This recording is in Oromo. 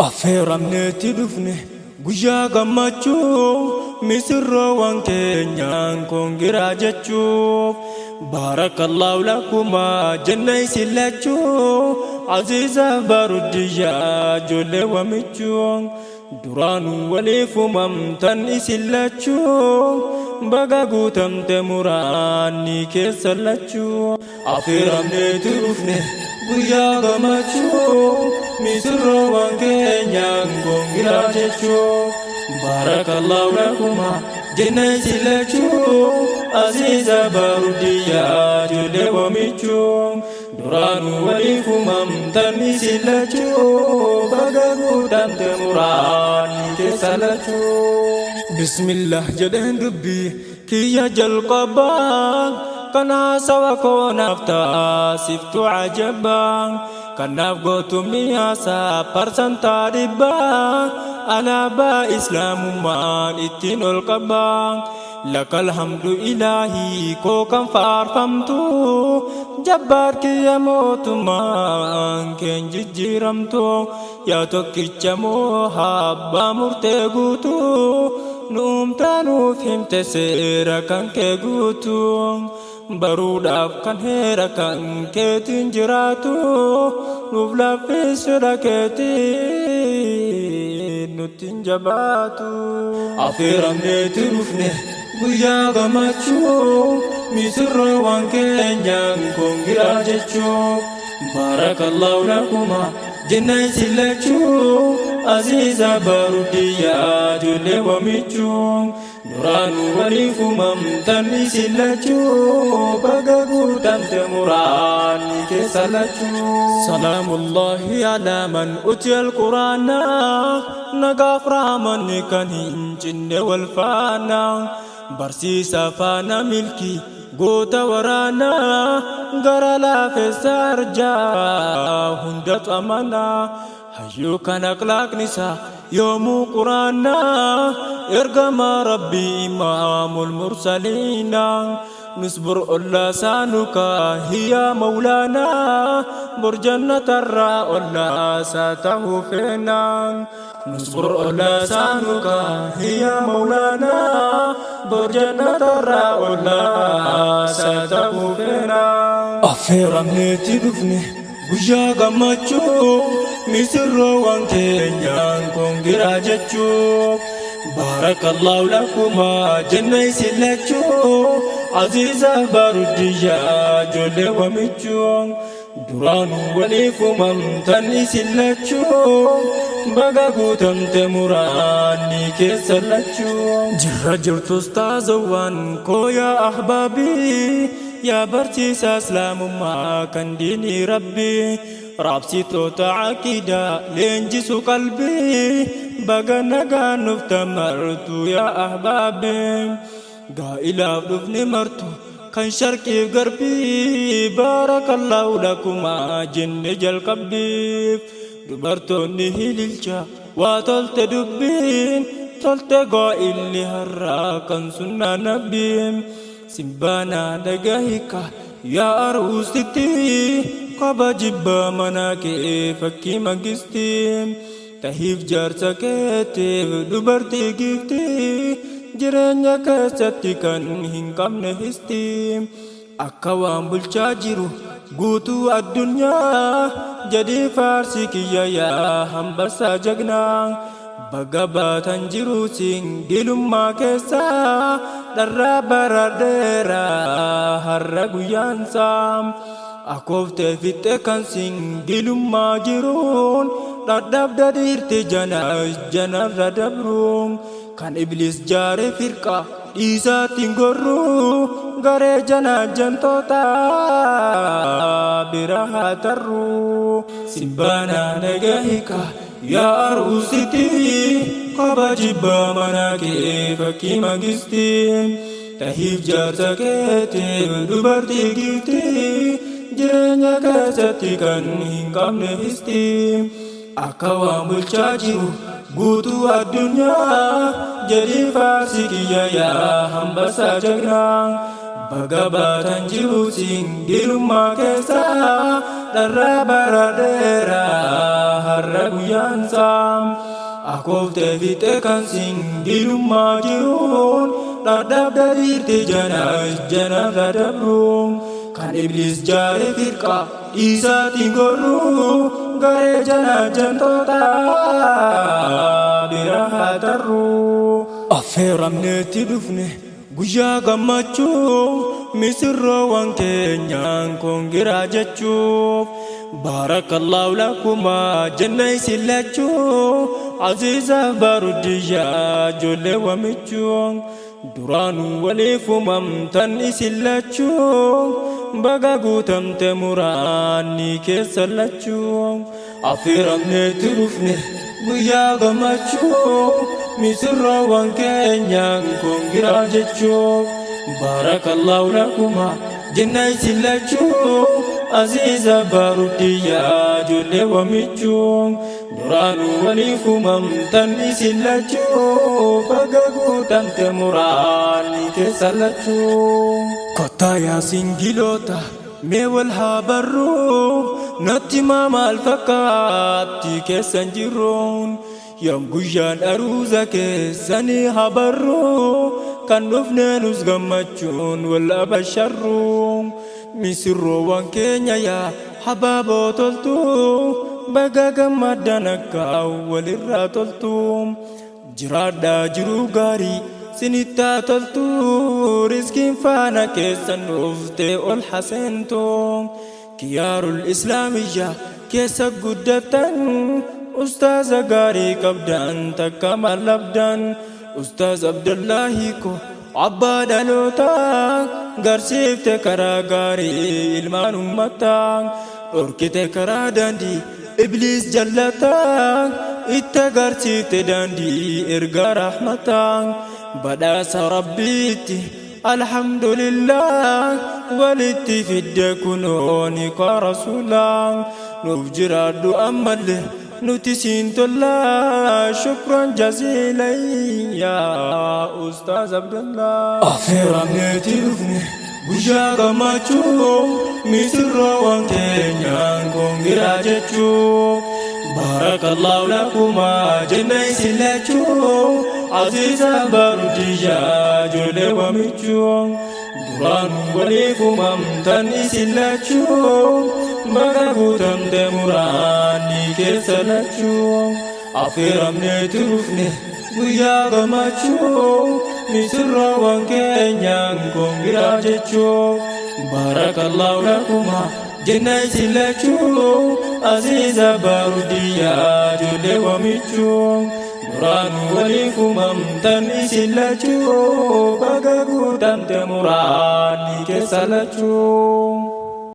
affeeramneetti dhufne guyyaa gammachuu misirroowwan keenyaan koongiraa jechuuf baarakallaahu lakuma jenna isin lachuu aziiza baruddiyyaa ijoollee wamichuu duraanuu waliif uumamtan isin lachuu baga guutamte muraanni keessa lachuu affeeramneetti dhufne guyyaa gammachuu misirroowwan keenyaan koongiraa jechuuf baarakallaahu lakuma jenna isin lachuu aziiza baruddiyyaa ijoollee wamichuu duraanuu waliif uumamtan isin lachuu baga guutamte muraanni keessa lachuu bismillah jedheen dubbii kiyya jalqabaa kana sawa koonaaf taasiftu ajabaa kanaaf gootumni haasaa parsantaa dhibbaa alaabaa islaamummaan ittiin ol qabaa lakal hamdu ilaahii koo kan faarfamtu jabbaar kiyya mootummaan keen jijjiiramtu yaa tokkicha moo abbaa murtee guutu nuumtaa nuuf himte seera kan kee guutu baruudhaaf kan heera kan keetiin jiraatu nuuf laffisudha keetiin nuttiin jabaatu affeeramneetti dhufne guyyaa gammachuu misirroowwan keenyaan koongiraa jechuuf baarakallaahu lakuma jenna isin lachuu aziiza baruddiyyaa ijoollee wamichuu duraanuu waliif uumamtan isin lachuu baga guutamte muraanni keessa lachuu salaamullaahi alaa man utiya alquraana nagaaf raamanni kan hin cinne wal faana barsiisa faana milkii goota waraana gara laafessa arjaa hundatu amanaa hayyuu kan akhlaaqnisa yoomuu quraana ergama rabbii imaamul mursaliina nusbur ollaa saanuka hiya mawlaana bor jannatarraa ollaa saa ta'uu feena nusbur ollaa saanuka hiya mawlaana bor jannatarraa ollaa saa ta'uu feena affeeramneetti dhufne guyyaa gammachuu misirroowwan keenyaan koongiraa jechuuf baarakallaahu lakuma jenna isin lachuu aziiza baruddiyyaa ijoollee wamichuu duraanuu waliif uumamtan isin lachuu baga guutamte muraanni keessa lachuu jirra jirtus taazawwan koo yaa ahbaabii yaa barsiisa islaamummaa kan diinii rabbii raabsitoota caqiidaa leenjisu qalbii baga nagaan nuuf tamartu yaa ahbaabii gaa'ilaaf dhufne martu kan sharqiif garbii baarakallaahu lakuma jenne jalqabbiif dubartoonni hililcha waa tolte dubbiin tolte gaa'illi harraa kan sunnaa nabbiin simbaana dhagahika yaa aruusitti qaba jibbaa manaa kee fakkii mangisti tahiif jaarsa keetiif dubartii gifti jireenya keessatti kan hin qabne histi akka waan bulchaa jiru guutuu addunyaa jedhii faarsi kiyya yaa hambaasaa jagnaa baga baatan jiru singilummaa keessa dharraa bara dheeraa har'a guyyaansaa akooftee fixxe kan singilummaa jiruun dhadhabda dhiirti janarra dabruun kan iblis jaare firqa dhiisaatiin gorruu garee janaajantoota bira haa tarruu simbaana dhagahika yaa aruusitti qaba jibbaa manaa kee fakkii mangisti tahiif jaarsa keetiif dubartii gifti jireenya keessatti kan hin qabne histi akka waan bulchaa jiru guutuu addunyaa jedhii faarsi kiyya yaa hambaasaa jagnaa baga baatan jiru singilummaa keessa dharraa baraadheera har'a guyyaan saam akooftee fiixee kan singilummaa jiruun dhadhabda dhiirte janarra dabruun kan ibliis jaare firqa dhiisaatiin gorruu garee jantoota bira haa tarruu. Affeeramneetti dhufne guyyaa gammachuu misirroowwan keenyaan kongiraa jechuuf barakallahu lakuma jenna isin lachuu aziza barudiyyaa ijoollee wamichuun duraanuu waliif uumamtan isin lachuu baga guutamte muraanni keessa lachuu. Affeeramneetti dhufne guyyaa gammachuu misirroowwan keenyaan kongiraa jechuuf barakallahu lakuma jenna isin lachuu aziza barudiyyaa ijoollee wamichuun duraanuu waliif uumamtan isin lachuu baga guutamte muraanni keessa lachuu. Kottaa yaa singiloota mee wal haa barruu natti maal fakkaatti keessan jirruun yoom guyyaan aruuza keessanii haa barruu kan dhufneenus gammachuun wal abasharruu. Misirroowwan keenya yaa habaaboo toltuu baga gammaddan akka walirraa toltuu jiraadhaa jiruu gaarii sinittaa toltuu riskiin faana keessan dhuftee ol haseentuu kiyaarul islaamiyyaa keessa guddattan ustaaza gaarii qabdan takka mallabdan ustaaz Abdullaahi ko abbaa dhalootaa garsiifte karaa gaarii ilmaan ummataa dhorkite karaa daandii ibliis jallataa itti agarsiifte daandii ergaa rahmataa badhaasa rabbiitti alhamdulillah walitti fidde kunooni kaa rasuulaa nuuf jiraadhu ammallee nuti siin tollaa shukran jaziilan yaa ustaaz Abdullah. Affeeramneetti dhufne guyyaa gammachuu misirroowwan keenyaan kongiraa jechuuf barakallahu lakuma jenna isin lachuu aziza barudiyyaa ijoollee wamichuun duraanuu waliif uumamtan isin lachuu baga guutamte muraanni keessa lachuu. Affeeramneetti dhufne guyyaa gammachuu misirroowwan keenyaan kongiraa jechuuf barakallahu lakuma jenna isin lachuu aziza barudiyyaa ijoollee wamichuun duraanuu waliif uumamtan isin lachuu baga guutamte muraanni keessa lachuu.